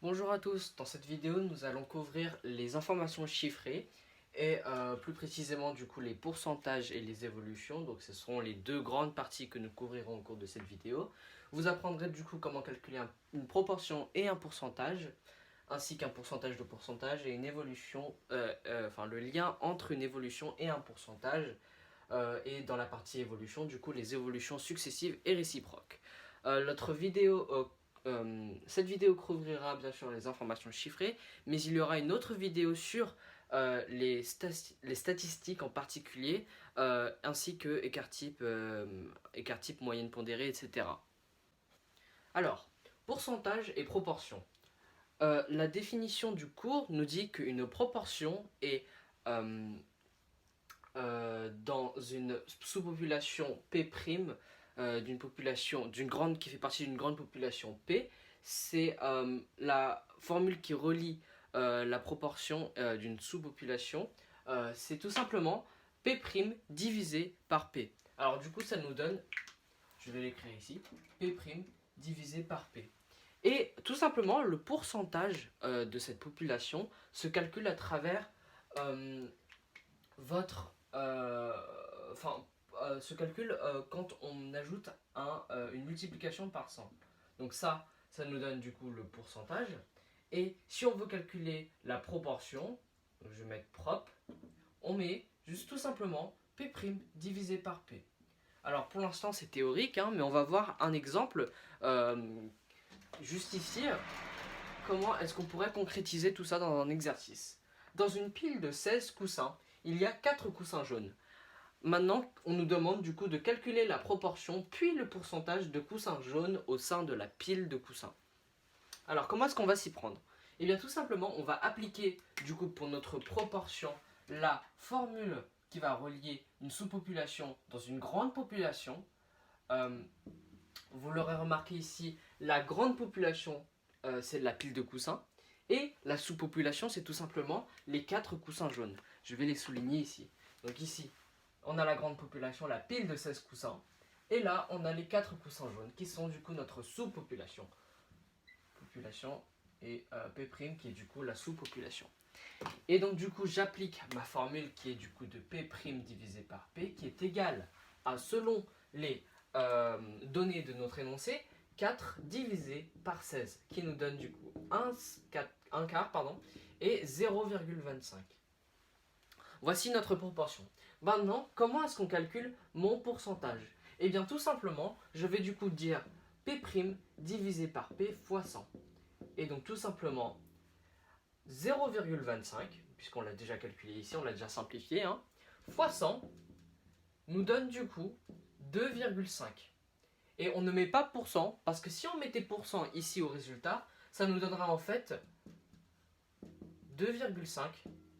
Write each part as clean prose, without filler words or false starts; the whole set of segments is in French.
Bonjour à tous, dans cette vidéo nous allons couvrir les informations chiffrées et plus précisément du coup les pourcentages et les évolutions. Donc ce seront les deux grandes parties que nous couvrirons au cours de cette vidéo. Vous apprendrez du coup comment calculer une proportion et un pourcentage, ainsi qu'un pourcentage de pourcentage et une évolution, enfin le lien entre une évolution et un pourcentage. Et dans la partie évolution, du coup les évolutions successives et réciproques. Cette vidéo couvrira bien sûr les informations chiffrées, mais il y aura une autre vidéo sur les statistiques en particulier, ainsi que écart type, moyenne pondérée, etc. Alors, pourcentage et proportion. La définition du cours nous dit qu'une proportion est dans une sous-population P', qui fait partie d'une grande population P. C'est la formule qui relie la proportion d'une sous-population. C'est tout simplement P' divisé par P. Alors du coup ça nous donne, je vais l'écrire ici, P' divisé par P. Et tout simplement le pourcentage de cette population se calcule à travers votre se calcule quand on ajoute une multiplication par 100. Donc ça nous donne du coup le pourcentage. Et si on veut calculer la proportion, donc je vais mettre propre, on met juste tout simplement P' divisé par P. Alors pour l'instant c'est théorique, hein, mais on va voir un exemple juste ici. Comment est-ce qu'on pourrait concrétiser tout ça dans un exercice? Dans une pile de 16 coussins, il y a 4 coussins jaunes. Maintenant, on nous demande du coup de calculer la proportion puis le pourcentage de coussins jaunes au sein de la pile de coussins. Alors, comment est-ce qu'on va s'y prendre? Eh bien, tout simplement, on va appliquer du coup pour notre proportion la formule qui va relier une sous-population dans une grande population. Vous l'aurez remarqué ici, la grande population, c'est la pile de coussins. Et la sous-population, c'est tout simplement les 4 coussins jaunes. Je vais les souligner ici. Donc ici, on a la grande population, la pile de 16 coussins. Et là, on a les 4 coussins jaunes qui sont du coup notre sous-population. Population et P' qui est du coup la sous-population. Et donc du coup, j'applique ma formule qui est du coup de P' divisé par P qui est égale à, selon les données de notre énoncé, 4 divisé par 16 qui nous donne du coup 1 quart et 0,25. Voici notre proportion. Maintenant, comment est-ce qu'on calcule mon pourcentage? Eh bien tout simplement, je vais du coup dire P' divisé par P fois 100. Et donc tout simplement 0,25, puisqu'on l'a déjà calculé ici, on l'a déjà simplifié, hein, fois 100 nous donne du coup 2,5. Et on ne met pas pourcent, parce que si on mettait pourcent ici au résultat, ça nous donnera en fait 2,5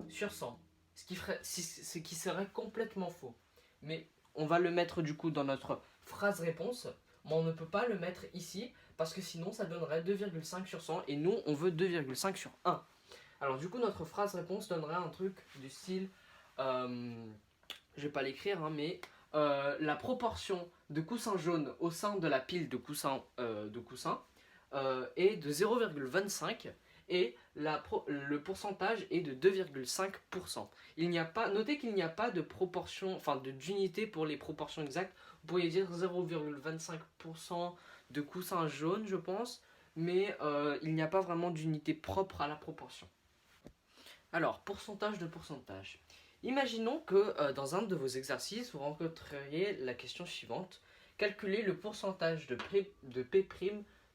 sur 100. Ce qui serait complètement faux. Mais on va le mettre du coup dans notre phrase réponse, mais on ne peut pas le mettre ici, parce que sinon ça donnerait 2,5 sur 100, et nous on veut 2,5 sur 1. Alors du coup notre phrase réponse donnerait un truc du style, je vais pas l'écrire, hein, mais la proportion de coussins jaunes au sein de la pile de coussins, est de 0,25 et le pourcentage est de 2,5%. Notez qu'il n'y a pas de proportion, d'unité pour les proportions exactes. Vous pourriez dire 0,25% de coussins jaunes, je pense, mais il n'y a pas vraiment d'unité propre à la proportion. Alors, pourcentage de pourcentage. Imaginons que dans un de vos exercices, vous rencontreriez la question suivante. Calculez le pourcentage de P'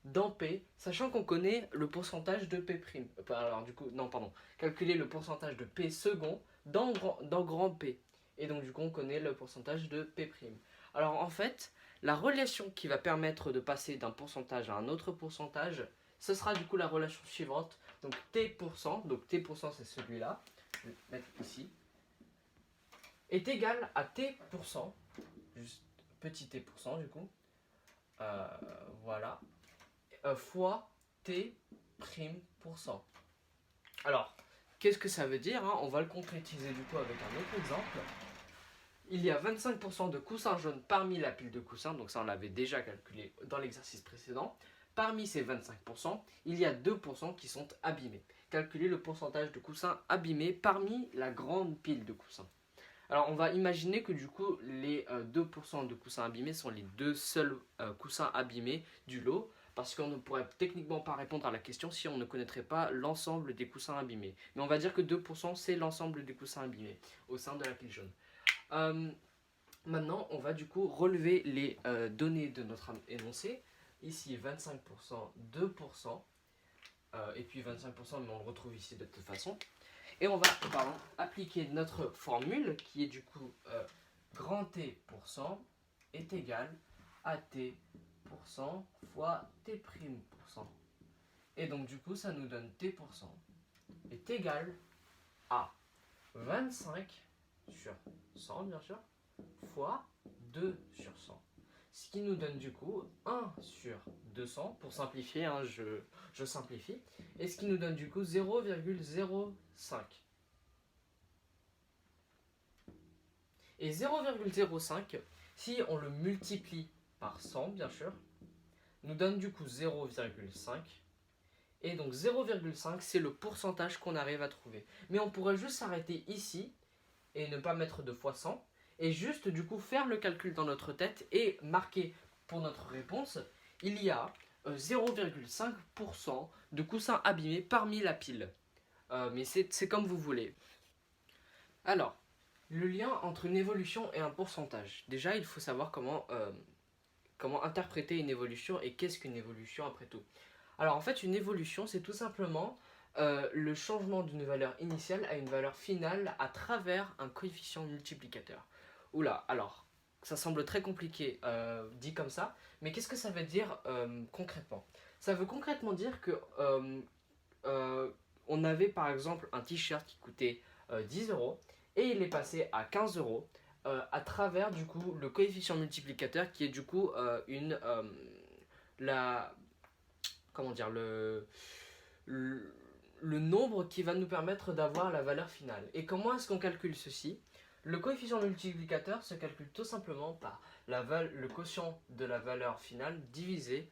dans P, sachant qu'on connaît le pourcentage de P'. Alors du coup, non, pardon. Calculez le pourcentage de P second dans grand P. Et donc du coup, on connaît le pourcentage de P'. Alors en fait, la relation qui va permettre de passer d'un pourcentage à un autre pourcentage, ce sera du coup la relation suivante. Donc T%, c'est celui-là, je vais le mettre ici, est égal à T%, juste petit T% du coup, voilà, fois T'%. Alors, qu'est-ce que ça veut dire, hein? On va le concrétiser du coup avec un autre exemple. Il y a 25% de coussins jaunes parmi la pile de coussins, donc ça on l'avait déjà calculé dans l'exercice précédent. parmi ces 25%, il y a 2% qui sont abîmés. Calculez le pourcentage de coussins abîmés parmi la grande pile de coussins. Alors on va imaginer que du coup les 2% de coussins abîmés sont les deux seuls coussins abîmés du lot, parce qu'on ne pourrait techniquement pas répondre à la question si on ne connaîtrait pas l'ensemble des coussins abîmés. Mais on va dire que 2% c'est l'ensemble des coussins abîmés au sein de la pile jaune. Maintenant on va du coup relever les données de notre énoncé. Ici 25%, 2%, et puis 25% mais on le retrouve ici de toute façon. Et on va appliquer notre formule qui est du coup grand T% est égal à T% fois T'%. Et donc du coup ça nous donne T% est égal à 25 sur 100 bien sûr fois 2 sur 100. Ce qui nous donne du coup 1 sur 200, pour simplifier, hein, je simplifie, et ce qui nous donne du coup 0,05. Et 0,05, si on le multiplie par 100 bien sûr, nous donne du coup 0,5. Et donc 0,5 c'est le pourcentage qu'on arrive à trouver. Mais on pourrait juste s'arrêter ici et ne pas mettre de fois 100. Et juste du coup faire le calcul dans notre tête et marquer pour notre réponse, il y a 0,5% de coussins abîmés parmi la pile. Mais c'est comme vous voulez. Alors, le lien entre une évolution et un pourcentage. Déjà, il faut savoir comment interpréter une évolution et qu'est-ce qu'une évolution après tout. Alors en fait, une évolution, c'est tout simplement le changement d'une valeur initiale à une valeur finale à travers un coefficient multiplicateur. Oula, alors, ça semble très compliqué dit comme ça, mais qu'est-ce que ça veut dire concrètement? Ça veut concrètement dire que on avait par exemple un t-shirt qui coûtait 10 euros et il est passé à 15 euros à travers du coup le coefficient multiplicateur qui est du coup comment dire, le nombre qui va nous permettre d'avoir la valeur finale. Et comment est-ce qu'on calcule ceci? Le coefficient multiplicateur se calcule tout simplement par le quotient de la valeur finale divisé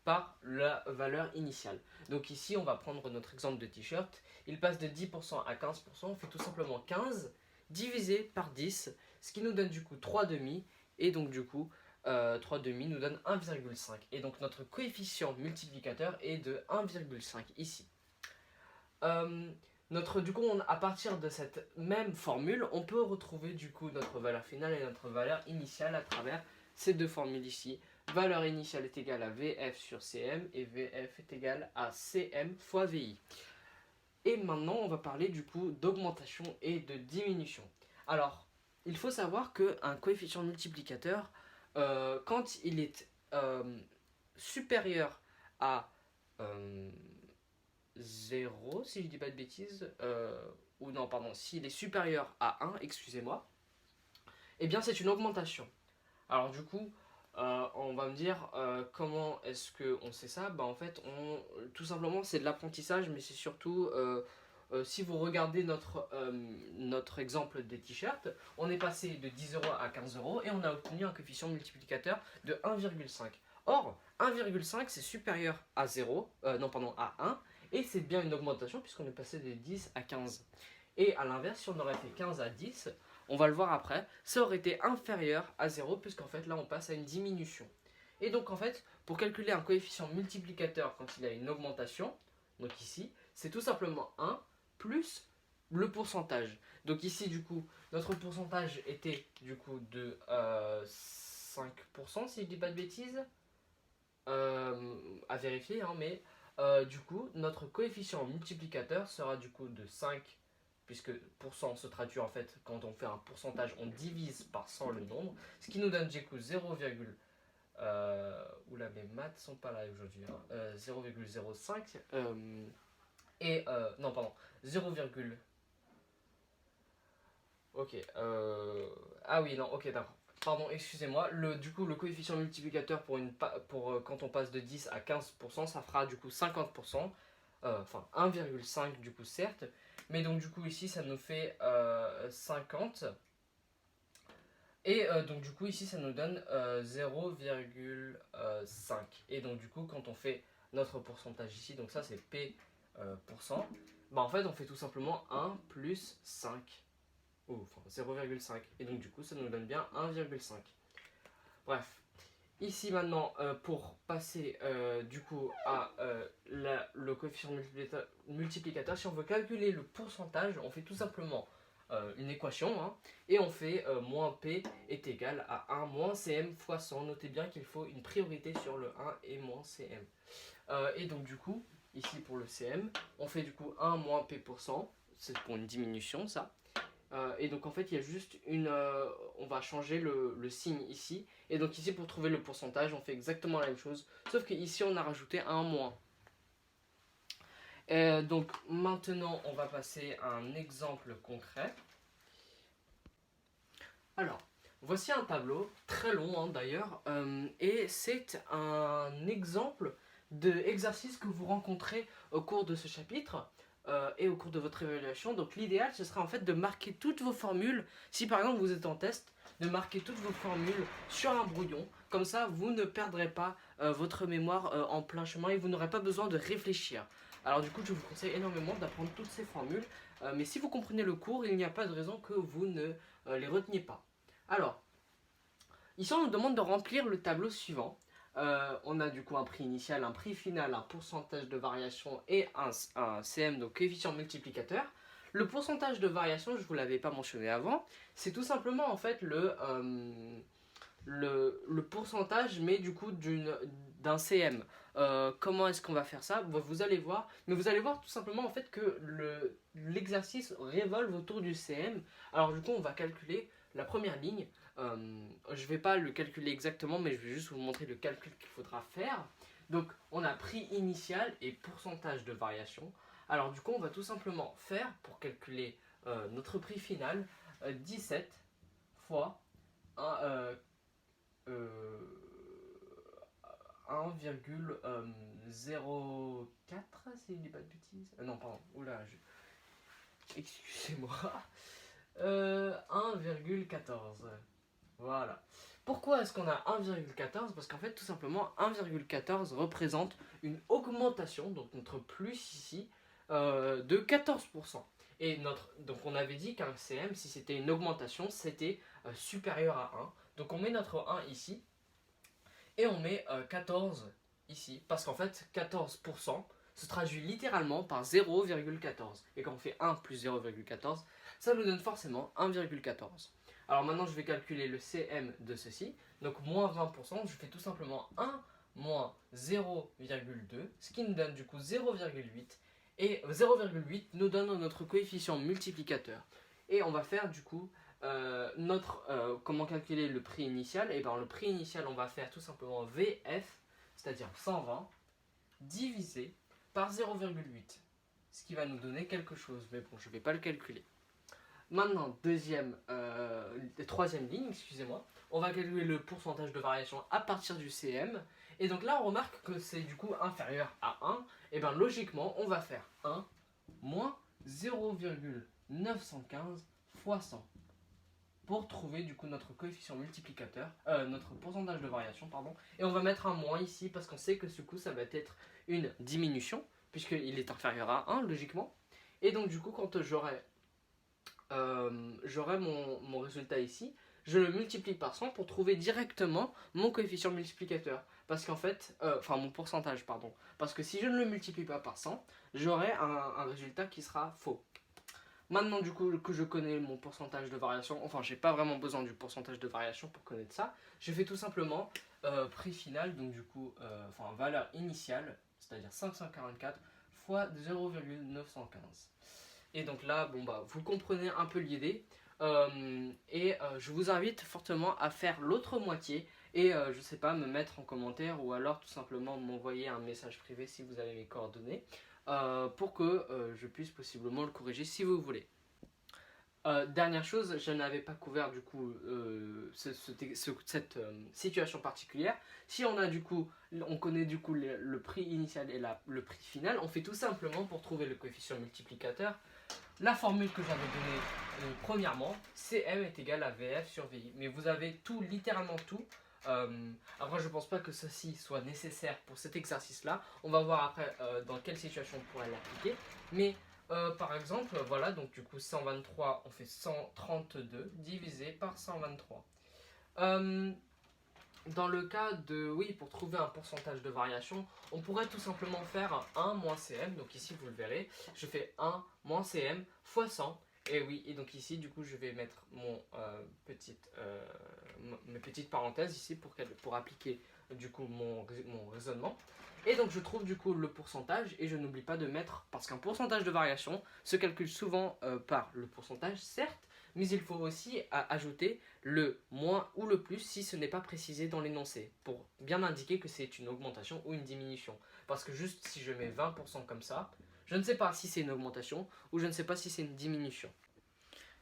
par la valeur initiale. Donc ici, on va prendre notre exemple de t-shirt. Il passe de 10% à 15%. On fait tout simplement 15 divisé par 10, ce qui nous donne du coup 3 demi. Et donc du coup, 3 demi nous donne 1,5. Et donc notre coefficient multiplicateur est de 1,5 ici. Du coup, à partir de cette même formule, on peut retrouver du coup notre valeur finale et notre valeur initiale à travers ces deux formules ici. Valeur initiale est égale à VF sur CM et VF est égal à CM fois VI. Et maintenant, on va parler du coup d'augmentation et de diminution. Alors, il faut savoir qu'un coefficient multiplicateur, quand il est supérieur à 0, si je dis pas de bêtises, ou non, pardon, s'il est supérieur à 1, excusez-moi, eh bien c'est une augmentation. Alors du coup, on va me dire comment est-ce qu'on sait ça? Bah en fait, tout simplement c'est de l'apprentissage, mais c'est surtout si vous regardez notre exemple des t-shirts, on est passé de 10 euros à 15 euros et on a obtenu un coefficient multiplicateur de 1,5. Or, 1,5 c'est supérieur à 0, non pardon, à 1, et c'est bien une augmentation puisqu'on est passé de 10 à 15. Et à l'inverse, si on aurait fait 15 à 10, on va le voir après, ça aurait été inférieur à 0 puisqu'en fait là on passe à une diminution. Et donc en fait, pour calculer un coefficient multiplicateur quand il y a une augmentation, donc ici, c'est tout simplement 1 plus le pourcentage. Donc ici du coup, notre pourcentage était du coup de 5% si je dis pas de bêtises, à vérifier, hein, mais du coup notre coefficient multiplicateur sera du coup de 5, puisque pourcent se traduit en fait quand on fait un pourcentage, on divise par 100 le nombre, ce qui nous donne du coup 0, oula mes maths sont pas là aujourd'hui, hein, 0,05 et non pardon 0, ok ah oui non ok d'accord. Pardon, excusez-moi, du coup le coefficient multiplicateur pour quand on passe de 10 à 15%, ça fera du coup 50%, enfin 1,5 du coup certes, mais donc du coup ici ça nous fait 50. Et donc du coup ici ça nous donne 0,5. Et donc du coup quand on fait notre pourcentage ici, donc ça c'est P pourcent, bah en fait on fait tout simplement 1 plus 5, ou enfin 0,5. Et donc du coup ça nous donne bien 1,5. Bref, ici maintenant pour passer du coup à le coefficient multiplicateur, si on veut calculer le pourcentage, on fait tout simplement une équation, hein, et on fait moins P est égal à 1 moins Cm fois 100. Notez bien qu'il faut une priorité sur le 1 et moins Cm. Et donc du coup, ici pour le Cm, on fait du coup 1 moins P pour cent, c'est pour une diminution ça. Et donc en fait il y a juste on va changer le signe ici. Et donc ici pour trouver le pourcentage, on fait exactement la même chose, sauf qu'ici on a rajouté un moins. Donc maintenant on va passer à un exemple concret. Alors, voici un tableau, très long hein, d'ailleurs, et c'est un exemple d'exercice que vous rencontrez au cours de ce chapitre et au cours de votre évaluation. Donc l'idéal, ce serait en fait de marquer toutes vos formules, si par exemple vous êtes en test, de marquer toutes vos formules sur un brouillon. Comme ça, vous ne perdrez pas votre mémoire en plein chemin et vous n'aurez pas besoin de réfléchir. Alors du coup, je vous conseille énormément d'apprendre toutes ces formules, mais si vous comprenez le cours, il n'y a pas de raison que vous ne les reteniez pas. Alors, ici on nous demande de remplir le tableau suivant. On a du coup un prix initial, un prix final, un pourcentage de variation et un CM, donc coefficient multiplicateur. Le pourcentage de variation, je ne vous l'avais pas mentionné avant, c'est tout simplement en fait le pourcentage, mais du coup d'un CM. Comment est-ce qu'on va faire ça? Vous allez voir, mais vous allez voir tout simplement en fait que l'exercice révolve autour du CM. Alors du coup on va calculer la première ligne. Je ne vais pas le calculer exactement, mais je vais juste vous montrer le calcul qu'il faudra faire. Donc on a prix initial et pourcentage de variation. Alors du coup on va tout simplement faire, pour calculer notre prix final, 17 fois 1,04 si je dis pas de bêtises. Non, pardon, oula, excusez-moi. 1,14. Voilà. Pourquoi est-ce qu'on a 1,14? Parce qu'en fait, tout simplement, 1,14 représente une augmentation, donc notre plus ici, de 14%. Et donc on avait dit qu'un CM, si c'était une augmentation, c'était supérieur à 1. Donc on met notre 1 ici, et on met 14 ici, parce qu'en fait 14% se traduit littéralement par 0,14. Et quand on fait 1 plus 0,14, ça nous donne forcément 1,14. Alors maintenant je vais calculer le CM de ceci, donc moins 20%, je fais tout simplement 1 moins 0,2, ce qui nous donne du coup 0,8, et 0,8 nous donne notre coefficient multiplicateur. Et on va faire du coup comment calculer le prix initial. Et bien le prix initial, on va faire tout simplement VF, c'est-à-dire 120, divisé par 0,8, ce qui va nous donner quelque chose, mais bon, je ne vais pas le calculer. Maintenant, troisième ligne, excusez-moi, on va calculer le pourcentage de variation à partir du CM. Et donc là, on remarque que c'est du coup inférieur à 1. Et bien logiquement, on va faire 1 moins 0,915 fois 100. Pour trouver du coup notre coefficient multiplicateur, notre pourcentage de variation, pardon. Et on va mettre un moins ici parce qu'on sait que ce coup ça va être une diminution, puisqu'il est inférieur à 1 logiquement. Et donc du coup quand j'aurai mon résultat ici, je le multiplie par 100 pour trouver directement mon coefficient multiplicateur. Parce qu'en fait, enfin mon pourcentage, pardon. Parce que si je ne le multiplie pas par 100, j'aurai un résultat qui sera faux. Maintenant du coup que je connais mon pourcentage de variation, enfin j'ai pas vraiment besoin du pourcentage de variation pour connaître ça, je fais tout simplement prix final, donc du coup, valeur initiale, c'est-à-dire 544 fois 0,915. Et donc là, bon bah vous comprenez un peu l'idée, je vous invite fortement à faire l'autre moitié, et je sais pas, me mettre en commentaire ou alors tout simplement m'envoyer un message privé si vous avez mes coordonnées. Pour que je puisse possiblement le corriger si vous voulez. Dernière chose, je n'avais pas couvert du coup cette situation particulière. Si on a du coup, on connaît du coup le prix initial et le prix final, on fait tout simplement pour trouver le coefficient multiplicateur, la formule que j'avais donnée premièrement, CM est égal à VF sur VI. Mais vous avez tout, littéralement tout. Après, je pense pas que ceci soit nécessaire pour cet exercice-là. On va voir après dans quelle situation on pourrait l'appliquer. Mais par exemple, voilà, donc du coup 123, on fait 132 divisé par 123. Dans le cas de, oui, pour trouver un pourcentage de variation, on pourrait tout simplement faire 1 moins CM. Donc ici, vous le verrez, je fais 1 moins CM fois 100. Et oui, et donc ici, du coup, je vais mettre mes petites parenthèses ici pour appliquer du coup mon raisonnement. Et donc je trouve du coup le pourcentage et je n'oublie pas de mettre, parce qu'un pourcentage de variation se calcule souvent par le pourcentage, certes, mais il faut aussi ajouter le moins ou le plus si ce n'est pas précisé dans l'énoncé, pour bien indiquer que c'est une augmentation ou une diminution. Parce que juste si je mets 20% comme ça, je ne sais pas si c'est une augmentation ou je ne sais pas si c'est une diminution.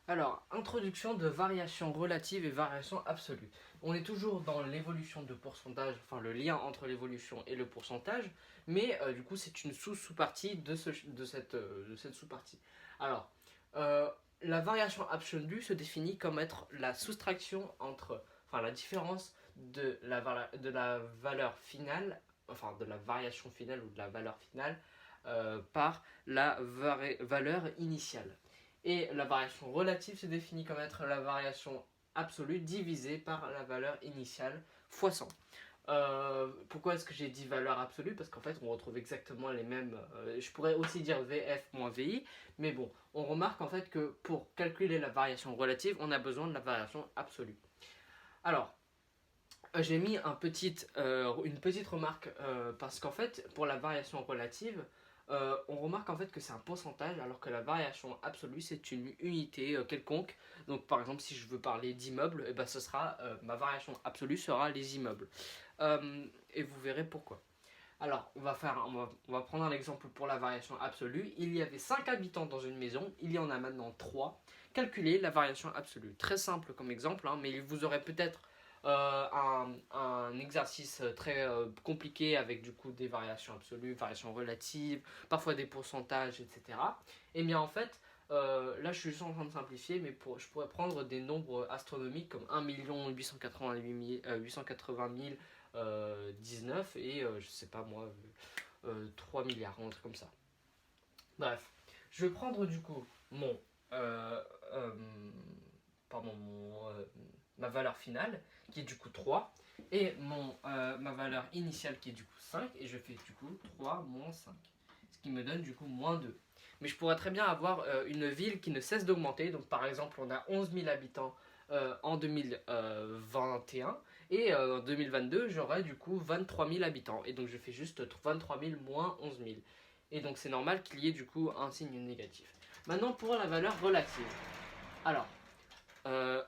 Alors, introduction de variation relative et variation absolue. On est toujours dans l'évolution de pourcentage, enfin le lien entre l'évolution et le pourcentage, mais du coup c'est une sous-partie de cette sous-partie. Alors, la variation absolue se définit comme être la soustraction entre, enfin la différence de la valeur finale, enfin de la variation finale ou de la valeur finale par la valeur initiale. Et la variation relative se définit comme être la variation absolue divisée par la valeur initiale fois 100. Pourquoi est-ce que j'ai dit valeur absolue? Parce qu'en fait on retrouve exactement les mêmes, je pourrais aussi dire VF moins VI, mais bon, on remarque en fait que pour calculer la variation relative, on a besoin de la variation absolue. Alors, j'ai mis une petite remarque parce qu'en fait, pour la variation relative, on remarque en fait que c'est un pourcentage alors que la variation absolue c'est une unité quelconque. Donc par exemple si je veux parler d'immeubles, et ben, ma variation absolue sera les immeubles. Et vous verrez pourquoi. Alors on va prendre un exemple pour la variation absolue. Il y avait 5 habitants dans une maison, il y en a maintenant 3. Calculez la variation absolue. Très simple comme exemple, hein, mais vous aurez peut-être un exercice très compliqué avec du coup des variations absolues, variations relatives, parfois des pourcentages, etc. Et bien en fait, là je suis juste en train de simplifier, mais je pourrais prendre des nombres astronomiques comme 1 880 019 et je sais pas moi 3 milliards, un truc comme ça. Bref, je vais prendre du coup ma valeur finale qui est du coup 3 et ma valeur initiale qui est du coup 5 et je fais du coup 3 moins 5, ce qui me donne du coup moins 2. Mais je pourrais très bien avoir une ville qui ne cesse d'augmenter, donc par exemple on a 11 000 habitants en 2021 et en 2022 j'aurai du coup 23 000 habitants et donc je fais juste 23 000 moins 11 000 et donc c'est normal qu'il y ait du coup un signe négatif. Maintenant pour la valeur relative. Alors,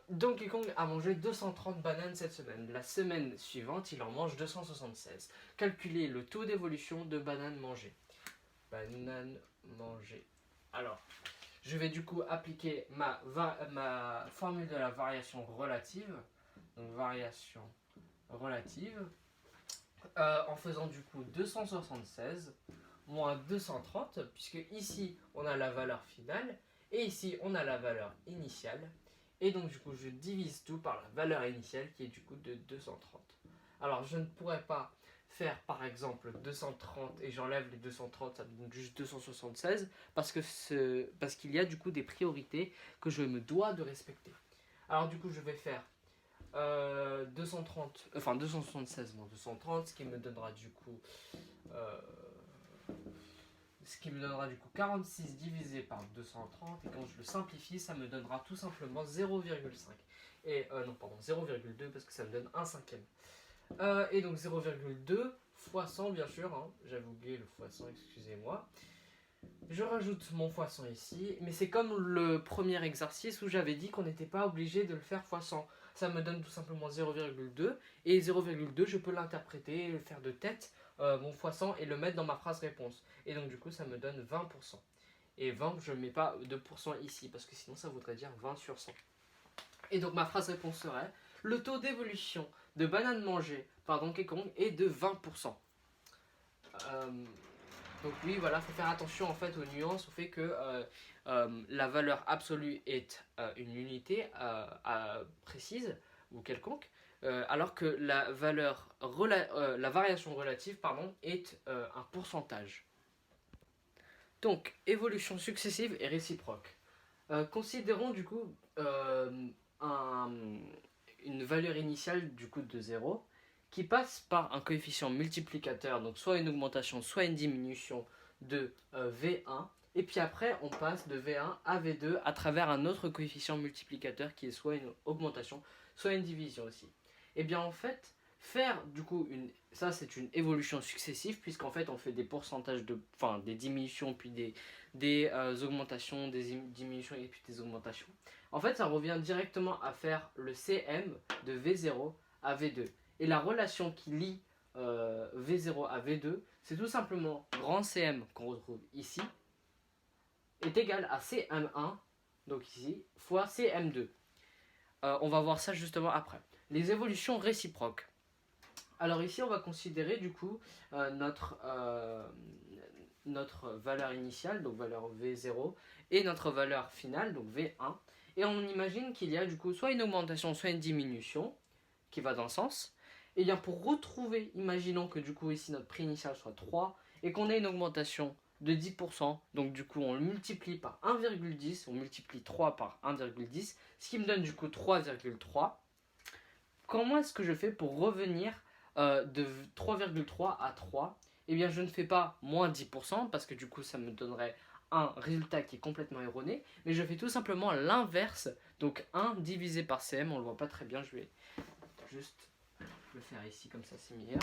Donkey Kong a mangé 230 bananes cette semaine. La semaine suivante, il en mange 276. Calculez le taux d'évolution de bananes mangées. Bananes mangées. Alors, je vais du coup appliquer ma formule de la variation relative. Donc, variation relative. En faisant du coup 276 moins 230, puisque ici on a la valeur finale et ici on a la valeur initiale. Et donc du coup je divise tout par la valeur initiale qui est du coup de 230. Alors je ne pourrais pas faire par exemple 230 et j'enlève les 230, ça me donne juste 276 parce qu'il y a du coup des priorités que je me dois de respecter. Alors du coup je vais faire 276 moins 230, ce qui me donnera du coup 46 divisé par 230 et quand je le simplifie ça me donnera tout simplement 0,5 et non pardon 0,2 parce que ça me donne un cinquième et donc 0,2 fois 100 bien sûr, hein, j'avais oublié le fois 100, excusez-moi. Je rajoute mon fois 100 ici, mais c'est comme le premier exercice où j'avais dit qu'on n'était pas obligé de le faire fois 100. Ça me donne tout simplement 0,2 et 0,2 je peux l'interpréter, le faire de tête, mon fois 100 et le mettre dans ma phrase réponse. Et donc du coup ça me donne 20%. Et 20 je ne mets pas de pourcent ici parce que sinon ça voudrait dire 20 sur 100. Et donc ma phrase réponse serait: le taux d'évolution de bananes mangées par Donkey Kong est de 20%. Donc oui, voilà, faut faire attention en fait aux nuances, au fait que la valeur absolue est une unité précise ou quelconque, alors que la variation relative pardon, est un pourcentage. Donc, évolution successive et réciproque. Considérons du coup un- une valeur initiale du coup de 0 qui passe par un coefficient multiplicateur, donc soit une augmentation, soit une diminution de V1, et puis après on passe de V1 à V2 à travers un autre coefficient multiplicateur qui est soit une augmentation, soit une division aussi. Et bien en fait, faire du coup ça c'est une évolution successive puisqu'en fait on fait des pourcentages enfin des diminutions puis des augmentations, des diminutions et puis des augmentations. En fait ça revient directement à faire le CM de V0 à V2. Et la relation qui lie V0 à V2, c'est tout simplement grand CM qu'on retrouve ici, est égal à CM1, donc ici, fois CM2. On va voir ça justement après. Les évolutions réciproques. Alors ici, on va considérer du coup notre valeur initiale, donc valeur V0, et notre valeur finale, donc V1. Et on imagine qu'il y a du coup soit une augmentation, soit une diminution qui va dans le sens. Et bien pour retrouver, imaginons que du coup ici notre prix initial soit 3 et qu'on ait une augmentation de 10%, donc du coup on le multiplie par 1,10, on multiplie 3 par 1,10, ce qui me donne du coup 3,3. Comment est-ce que je fais pour revenir de 3,3 à 3? Eh bien je ne fais pas moins 10% parce que du coup ça me donnerait un résultat qui est complètement erroné, mais je fais tout simplement l'inverse, donc 1 divisé par CM, on ne le voit pas très bien, je vais juste le faire ici comme ça c'est meilleur.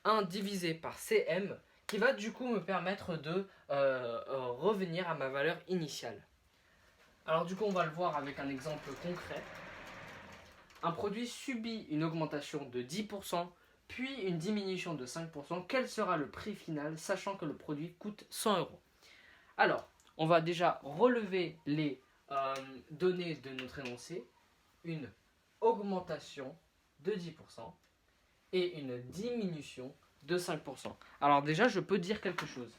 1 divisé par CM qui va du coup me permettre de revenir à ma valeur initiale. Alors du coup on va le voir avec un exemple concret. Un produit subit une augmentation de 10% puis une diminution de 5%. Quel sera le prix final sachant que le produit coûte 100 euros? Alors on va déjà relever les données de notre énoncé. Une augmentation de 10% et une diminution de 5%. Alors déjà, je peux dire quelque chose.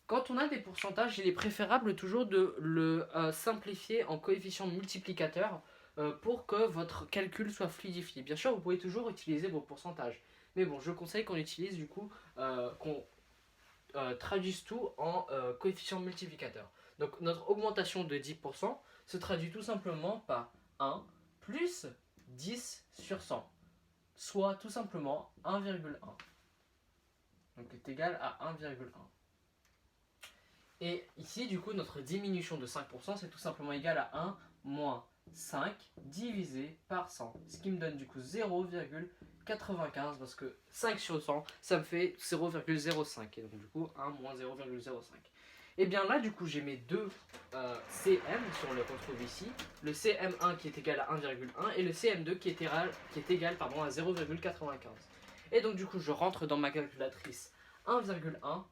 Quand on a des pourcentages, il est préférable toujours de le simplifier en coefficient multiplicateur pour que votre calcul soit fluidifié. Bien sûr, vous pouvez toujours utiliser vos pourcentages. Mais bon, je conseille qu'on utilise du coup, qu'on traduise tout en coefficient multiplicateur. Donc notre augmentation de 10% se traduit tout simplement par 1 plus 10 sur 100, soit tout simplement 1,1. Donc est égal à 1,1. Et ici, du coup, notre diminution de 5%, c'est tout simplement égal à 1 moins 5 divisé par 100. Ce qui me donne du coup 0,95 parce que 5 sur 100, ça me fait 0,05. Et donc du coup, 1 moins 0,05. Et bien là, du coup, j'ai mes deux CM, si on les retrouve ici. Le CM1 qui est égal à 1,1 et le CM2 qui est égal à 0,95. Et donc du coup, je rentre dans ma calculatrice 1,1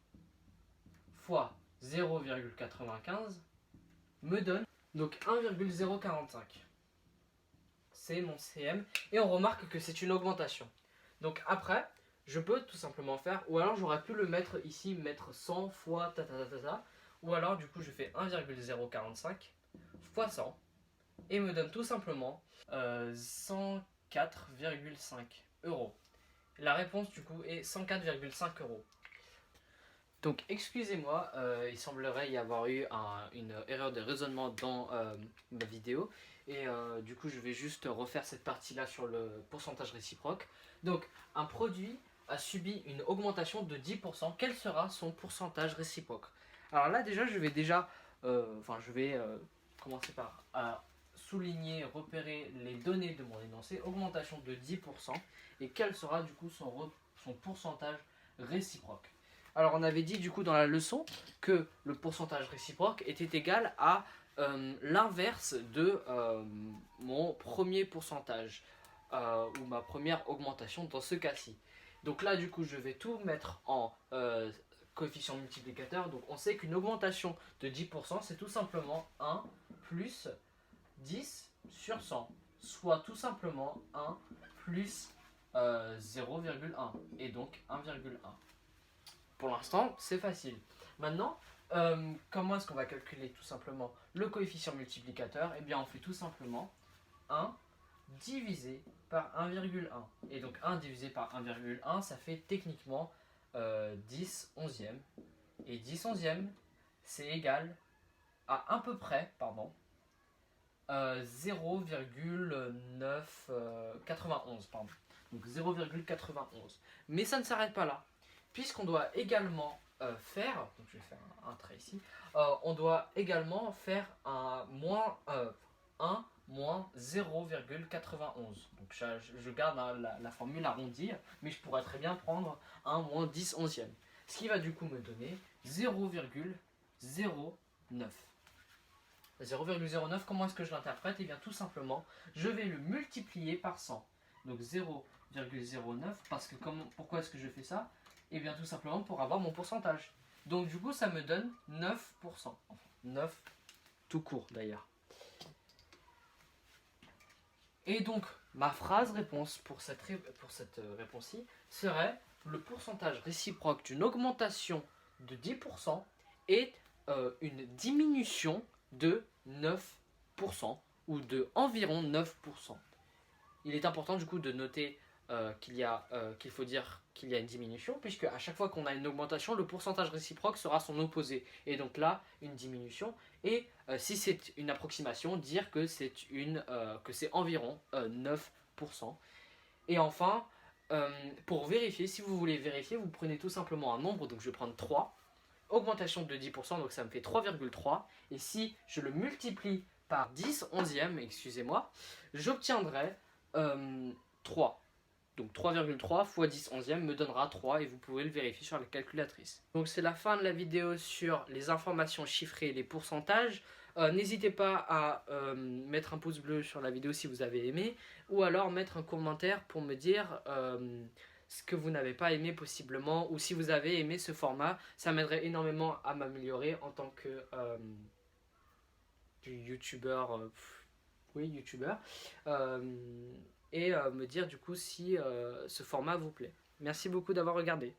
fois 0,95 me donne donc 1,045. C'est mon CM. Et on remarque que c'est une augmentation. Donc après, je peux tout simplement faire, ou alors j'aurais pu le mettre ici, mettre 100 fois ta ta ta ta ta, ou alors du coup je fais 1,045 fois 100 et me donne tout simplement 104,5 euros. La réponse du coup est 104,5 euros. Donc excusez-moi, il semblerait y avoir eu une erreur de raisonnement dans ma vidéo. Et du coup je vais juste refaire cette partie-là sur le pourcentage réciproque. Donc un produit a subi une augmentation de 10%. Quel sera son pourcentage réciproque? Alors là déjà je vais commencer par souligner, repérer les données de mon énoncé. Augmentation de 10%. Et quel sera du coup son pourcentage réciproque? Alors on avait dit du coup dans la leçon que le pourcentage réciproque était égal à l'inverse de mon premier pourcentage ou ma première augmentation dans ce cas-ci. Donc là du coup je vais tout mettre en coefficient multiplicateur. Donc on sait qu'une augmentation de 10% c'est tout simplement 1 plus 10 sur 100, soit tout simplement 1 plus 0,1 et donc 1,1. Pour l'instant, c'est facile. Maintenant, comment est-ce qu'on va calculer tout simplement le coefficient multiplicateur? Eh bien, on fait tout simplement 1 divisé par 1,1. Et donc 1 divisé par 1,1, ça fait techniquement 10 onzièmes. Et 10 onzièmes, c'est égal à peu près, pardon, 0,991, pardon. Donc 0,91. Mais ça ne s'arrête pas là, puisqu'on doit également faire, donc je vais faire un trait ici, on doit également faire un moins 1 moins 0,91. Donc je garde la formule arrondie, mais je pourrais très bien prendre 1 moins 10 onzièmes. Ce qui va du coup me donner 0,09. 0,09, comment est-ce que je l'interprète? Eh bien tout simplement, je vais le multiplier par 100. Donc 0,09, parce que pourquoi est-ce que je fais ça? Eh bien tout simplement pour avoir mon pourcentage. Donc du coup ça me donne 9%. Enfin, 9 tout court d'ailleurs. Et donc ma phrase réponse pour cette réponse-ci serait: le pourcentage réciproque d'une augmentation de 10% est une diminution de 9% ou de environ 9%. Il est important du coup de noter qu'il faut dire qu'il y a une diminution, puisque à chaque fois qu'on a une augmentation, le pourcentage réciproque sera son opposé. Et donc là, une diminution. Et si c'est une approximation, dire que c'est environ 9%. Et enfin, pour vérifier, si vous voulez vérifier, vous prenez tout simplement un nombre, donc je vais prendre 3. Augmentation de 10%, donc ça me fait 3,3. Et si je le multiplie par 10 onzièmes, excusez-moi, j'obtiendrai 3. Donc 3,3 fois 10 onzièmes me donnera 3 et vous pouvez le vérifier sur la calculatrice. Donc c'est la fin de la vidéo sur les informations chiffrées et les pourcentages. N'hésitez pas à mettre un pouce bleu sur la vidéo si vous avez aimé, ou alors mettre un commentaire pour me dire ce que vous n'avez pas aimé possiblement, ou si vous avez aimé ce format. Ça m'aiderait énormément à m'améliorer en tant que youtubeur. Oui, youtubeur. Et me dire du coup si ce format vous plaît. Merci beaucoup d'avoir regardé.